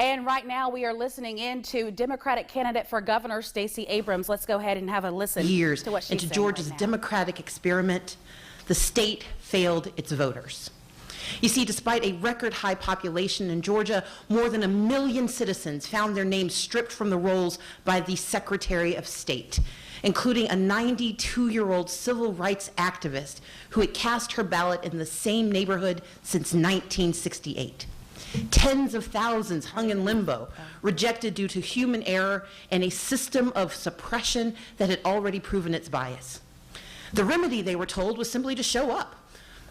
And right now we are listening in to Democratic candidate for governor Stacey Abrams. Let's go ahead and have a listen to what she's into saying Georgia's right now. Democratic experiment. The state failed its voters. You see, despite a record high population in Georgia, more than 1 million citizens found their names stripped from the rolls by the Secretary of State, including a 92-year-old civil rights activist who had cast her ballot in the same neighborhood since 1968. Tens of thousands hung in limbo, rejected due to human error and a system of suppression that had already proven its bias. The remedy, they were told, was simply to show up.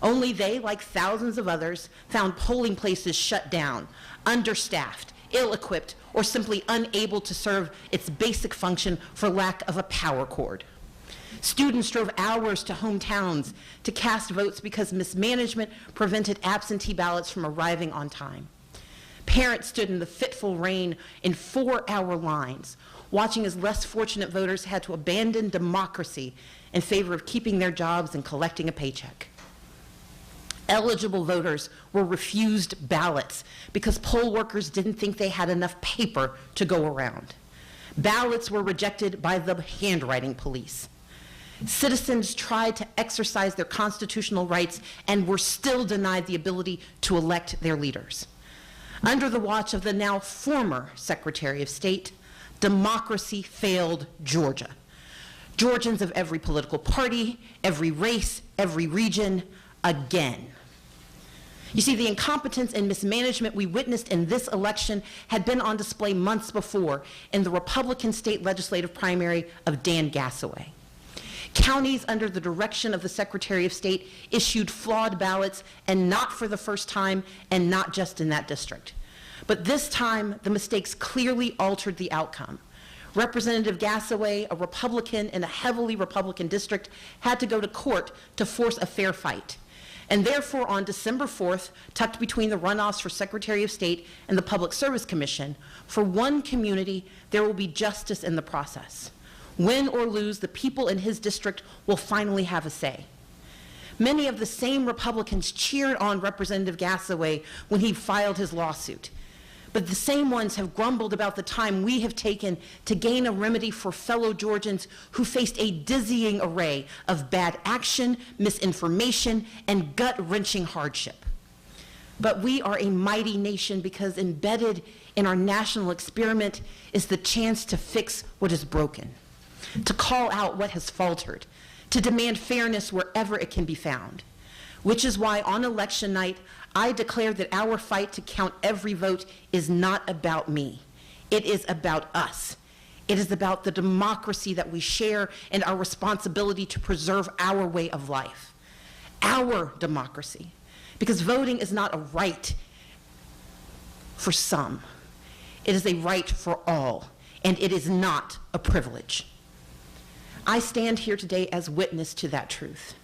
Only they, like thousands of others, found polling places shut down, understaffed, ill-equipped, or simply unable to serve its basic function for lack of a power cord. Students drove hours to hometowns to cast votes because mismanagement prevented absentee ballots from arriving on time. Parents stood in the fitful rain in 4-hour lines, watching as less fortunate voters had to abandon democracy in favor of keeping their jobs and collecting a paycheck. Eligible voters were refused ballots because poll workers didn't think they had enough paper to go around. Ballots were rejected by the handwriting police. Citizens tried to exercise their constitutional rights and were still denied the ability to elect their leaders. Under the watch of the now former Secretary of State, democracy failed Georgia. Georgians of every political party, every race, every region, again. You see, the incompetence and mismanagement we witnessed in this election had been on display months before in the Republican state legislative primary of Dan Gassaway. Counties under the direction of the Secretary of State issued flawed ballots, and not for the first time, and not just in that district. But this time, the mistakes clearly altered the outcome. Representative Gassaway, a Republican in a heavily Republican district, had to go to court to force a fair fight. And therefore, on December 4th, tucked between the runoffs for Secretary of State and the Public Service Commission, for one community, there will be justice in the process. Win or lose, the people in his district will finally have a say. Many of the same Republicans cheered on Representative Gassaway when he filed his lawsuit. But the same ones have grumbled about the time we have taken to gain a remedy for fellow Georgians who faced a dizzying array of bad action, misinformation, and gut-wrenching hardship. But we are a mighty nation because embedded in our national experiment is the chance to fix what is broken, to call out what has faltered, to demand fairness wherever it can be found. Which is why on election night, I declare that our fight to count every vote is not about me. It is about us. It is about the democracy that we share and our responsibility to preserve our way of life. Our democracy. Because voting is not a right for some. It is a right for all, and it is not a privilege. I stand here today as witness to that truth.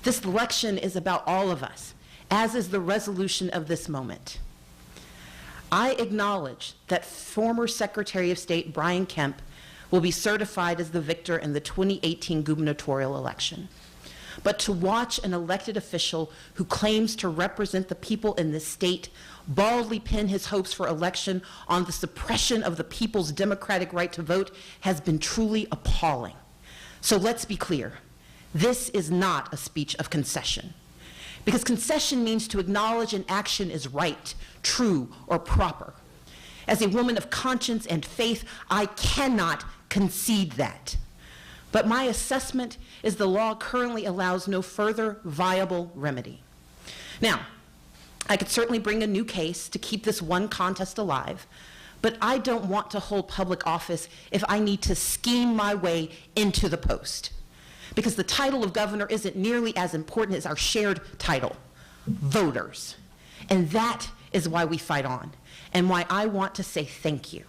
This election is about all of us, as is the resolution of this moment. I acknowledge that former Secretary of State Brian Kemp will be certified as the victor in the 2018 gubernatorial election. But to watch an elected official who claims to represent the people in this state baldly pin his hopes for election on the suppression of the people's democratic right to vote has been truly appalling. So let's be clear. This is not a speech of concession. Because concession means to acknowledge an action is right, true, or proper. As a woman of conscience and faith, I cannot concede that. But my assessment is the law currently allows no further viable remedy. Now, I could certainly bring a new case to keep this one contest alive, but I don't want to hold public office if I need to scheme my way into the post. Because the title of governor isn't nearly as important as our shared title, voters. And that is why we fight on, and why I want to say thank you.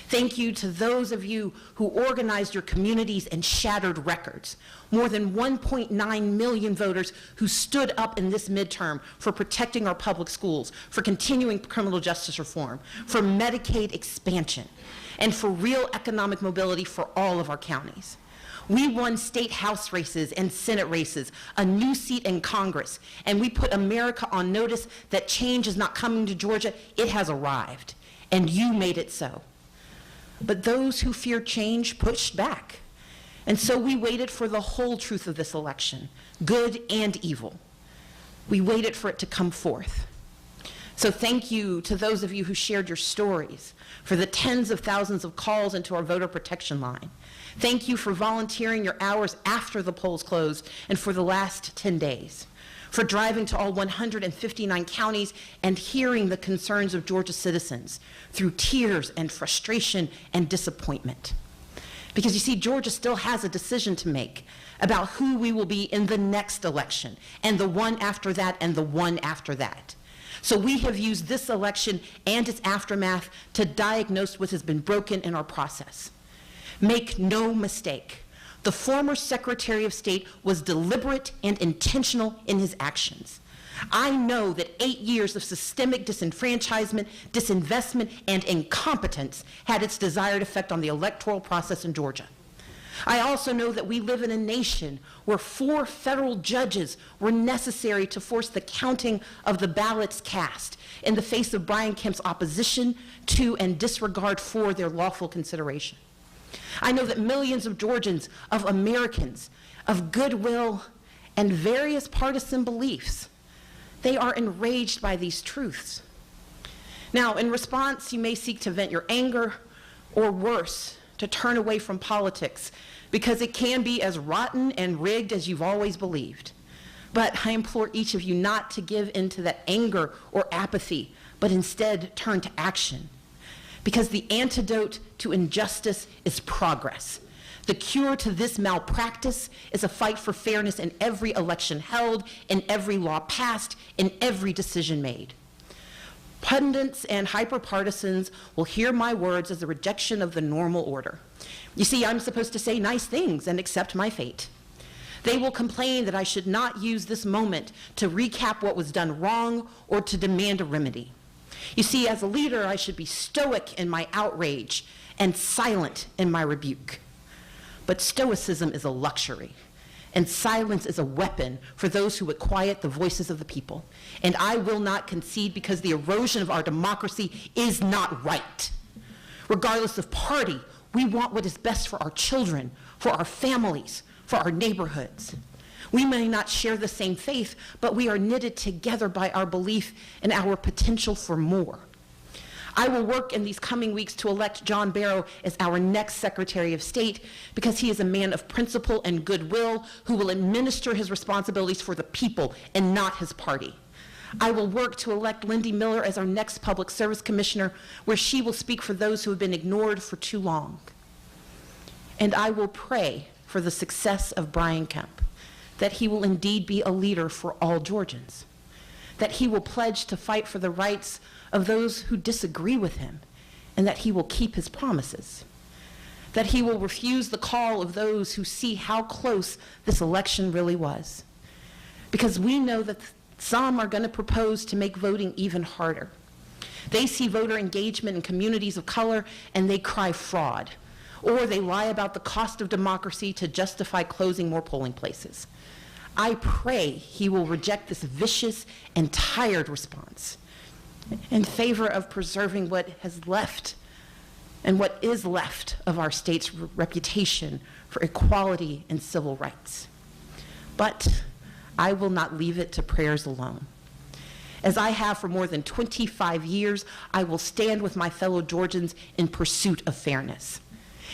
Thank you to those of you who organized your communities and shattered records. More than 1.9 million voters who stood up in this midterm for protecting our public schools, for continuing criminal justice reform, for Medicaid expansion, and for real economic mobility for all of our counties. We won state house races and Senate races, a new seat in Congress, and we put America on notice that change is not coming to Georgia, it has arrived. and you made it so. But those who feared change pushed back. And so we waited for the whole truth of this election, good and evil. We waited for it to come forth. So thank you to those of you who shared your stories, for the tens of thousands of calls into our voter protection line. Thank you for volunteering your hours after the polls closed and for the last 10 days, for driving to all 159 counties and hearing the concerns of Georgia citizens through tears and frustration and disappointment. Because you see, Georgia still has a decision to make about who we will be in the next election, and the one after that, and the one after that. So we have used this election and its aftermath to diagnose what has been broken in our process. Make no mistake, the former Secretary of State was deliberate and intentional in his actions. I know that 8 years of systemic disenfranchisement, disinvestment, and incompetence had its desired effect on the electoral process in Georgia. I also know that we live in a nation where 4 federal judges were necessary to force the counting of the ballots cast in the face of Brian Kemp's opposition to and disregard for their lawful consideration. I know that millions of Georgians, of Americans, of goodwill, and various partisan beliefs, they are enraged by these truths. Now, in response, you may seek to vent your anger, or worse, to turn away from politics, because it can be as rotten and rigged as you've always believed. But I implore each of you not to give in to that anger or apathy, but instead turn to action. Because the antidote to injustice is progress. The cure to this malpractice is a fight for fairness in every election held, in every law passed, in every decision made. Pundits and hyper-partisans will hear my words as a rejection of the normal order. You see, I'm supposed to say nice things and accept my fate. They will complain that I should not use this moment to recap what was done wrong or to demand a remedy. You see, as a leader, I should be stoic in my outrage and silent in my rebuke. But stoicism is a luxury, and silence is a weapon for those who would quiet the voices of the people. And I will not concede, because the erosion of our democracy is not right. Regardless of party, we want what is best for our children, for our families, for our neighborhoods. We may not share the same faith, but we are knitted together by our belief in our potential for more. I will work in these coming weeks to elect John Barrow as our next Secretary of State, because he is a man of principle and goodwill who will administer his responsibilities for the people and not his party. I will work to elect Lindy Miller as our next Public Service Commissioner, where she will speak for those who have been ignored for too long. And I will pray for the success of Brian Kemp, that he will indeed be a leader for all Georgians, that he will pledge to fight for the rights of those who disagree with him, and that he will keep his promises, that he will refuse the call of those who see how close this election really was. Because we know that some are going to propose to make voting even harder. They see voter engagement in communities of color and they cry fraud, or they lie about the cost of democracy to justify closing more polling places. I pray he will reject this vicious and tired response in favor of preserving what has left and what is left of our state's reputation for equality and civil rights. But I will not leave it to prayers alone. As I have for more than 25 years, I will stand with my fellow Georgians in pursuit of fairness.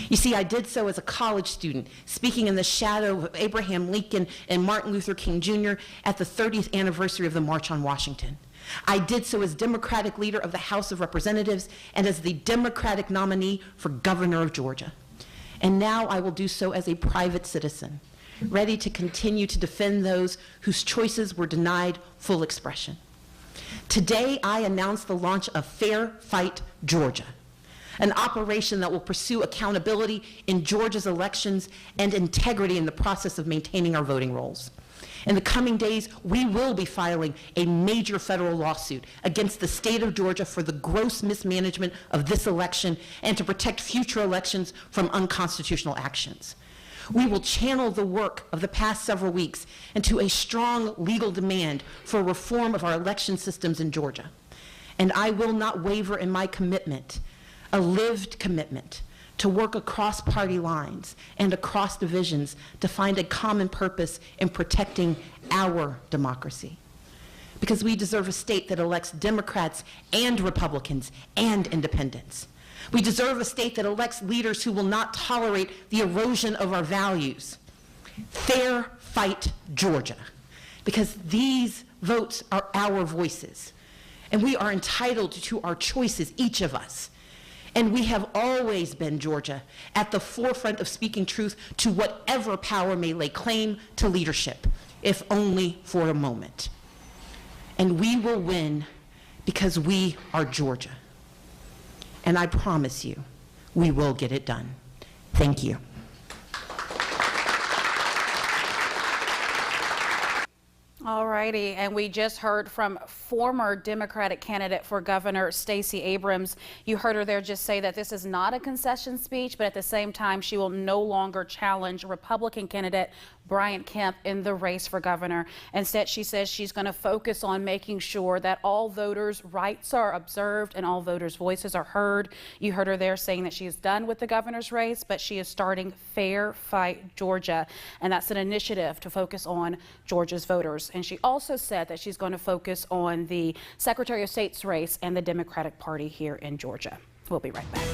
You see, I did so as a college student, speaking in the shadow of Abraham Lincoln and Martin Luther King Jr. at the 30th anniversary of the March on Washington. I did so as Democratic leader of the House of Representatives and as the Democratic nominee for governor of Georgia. And now I will do so as a private citizen, ready to continue to defend those whose choices were denied full expression. Today, I announce the launch of Fair Fight Georgia, an operation that will pursue accountability in Georgia's elections and integrity in the process of maintaining our voting rolls. In the coming days, we will be filing a major federal lawsuit against the state of Georgia for the gross mismanagement of this election and to protect future elections from unconstitutional actions. We will channel the work of the past several weeks into a strong legal demand for reform of our election systems in Georgia. And I will not waver in my commitment, a lived commitment, to work across party lines and across divisions to find a common purpose in protecting our democracy. Because we deserve a state that elects Democrats and Republicans and independents. We deserve a state that elects leaders who will not tolerate the erosion of our values. Fair fight Georgia, because these votes are our voices, and we are entitled to our choices, each of us. And we have always been, Georgia, at the forefront of speaking truth to whatever power may lay claim to leadership, if only for a moment. And we will win because we are Georgia. And I promise you, we will get it done. Thank you. All righty, and we just heard from former Democratic candidate for governor Stacey Abrams. You heard her there just say that this is not a concession speech, but at the same time, she will no longer challenge Republican candidate Brian Kemp in the race for governor. Instead, she says she's going to focus on making sure that all voters' rights are observed and all voters' voices are heard. You heard her there saying that she is done with the governor's race, but she is starting Fair Fight Georgia, and that's an initiative to focus on Georgia's voters. And she also said that she's going to focus on the Secretary of State's race and the Democratic Party here in Georgia. We'll be right back.